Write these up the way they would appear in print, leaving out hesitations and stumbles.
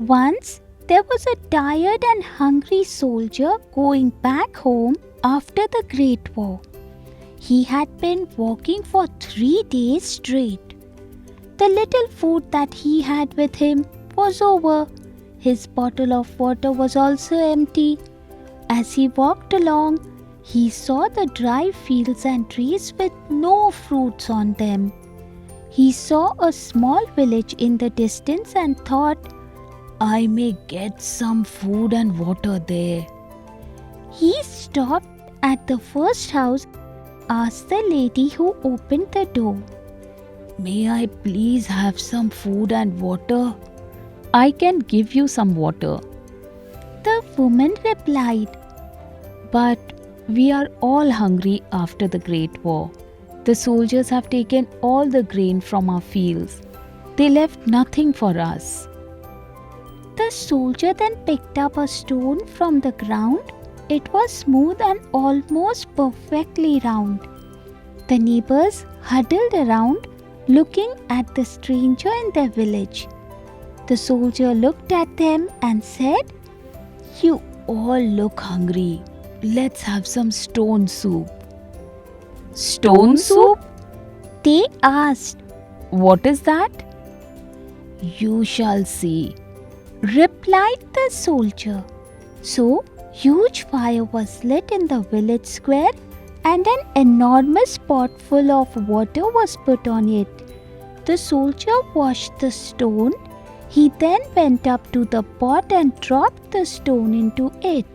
Once there was a tired and hungry soldier going back home after the Great War. He had been walking for 3 days straight. The little food that he had with him was over. His bottle of water was also empty. As he walked along, he saw the dry fields and trees with no fruits on them. He saw a small village in the distance and thought, I may get some food and water there. He stopped at the first house, asked the lady who opened the door, May I please have some food and water? I can give you some water. The woman replied, But we are all hungry after the Great War. The soldiers have taken all the grain from our fields. They left nothing for us. The soldier then picked up a stone from the ground. It was smooth and almost perfectly round. The neighbors huddled around, looking at the stranger in their village. The soldier looked at them and said, You all look hungry. Let's have some stone soup. Stone soup? They asked. What is that? You shall see, replied the soldier. So, huge fire was lit in the village square and an enormous pot full of water was put on it. The soldier washed the stone. He then went up to the pot and dropped the stone into it.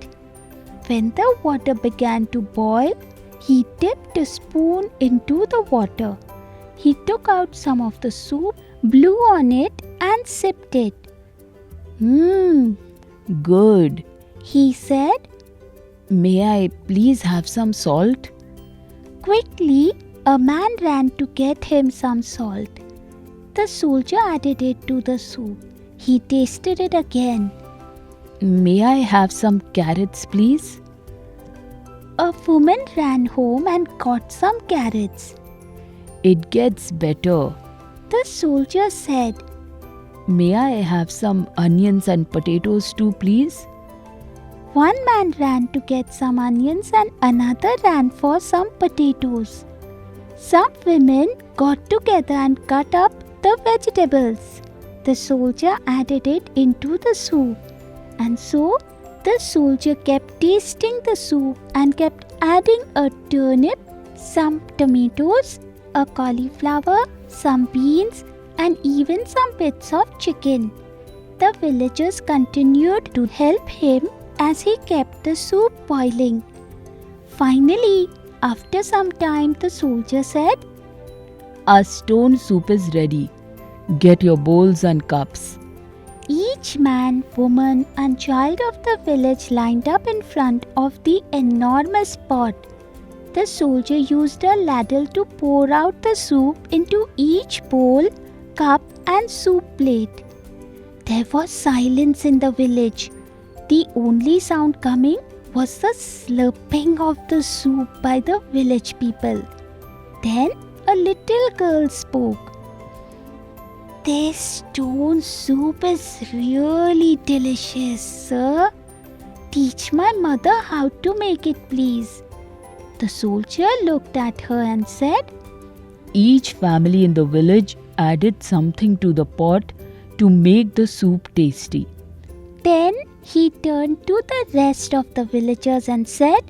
When the water began to boil, he dipped a spoon into the water. He took out some of the soup, blew on it and sipped it. Good, he said. May I please have some salt? Quickly, a man ran to get him some salt. The soldier added it to the soup. He tasted it again. May I have some carrots, please? A woman ran home and got some carrots. It gets better, the soldier said. May I have some onions and potatoes too, please? One man ran to get some onions and another ran for some potatoes. Some women got together and cut up the vegetables. The soldier added it into the soup. And so, the soldier kept tasting the soup and kept adding a turnip, some tomatoes, a cauliflower, some beans, and even some bits of chicken. The villagers continued to help him as he kept the soup boiling. Finally, after some time, the soldier said, Our stone soup is ready. Get your bowls and cups. Each man, woman, and child of the village lined up in front of the enormous pot. The soldier used a ladle to pour out the soup into each bowl, cup, and soup plate. There was silence in the village. The only sound coming was the slurping of the soup by the village people. Then a little girl spoke. This stone soup is really delicious, sir. Teach my mother how to make it, please. The soldier looked at her and said, Each family in the village added something to the pot to make the soup tasty. Then he turned to the rest of the villagers and said,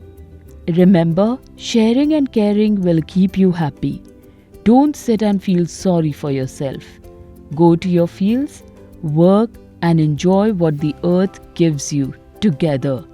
Remember, sharing and caring will keep you happy. Don't sit and feel sorry for yourself. Go to your fields, work, and enjoy what the earth gives you together.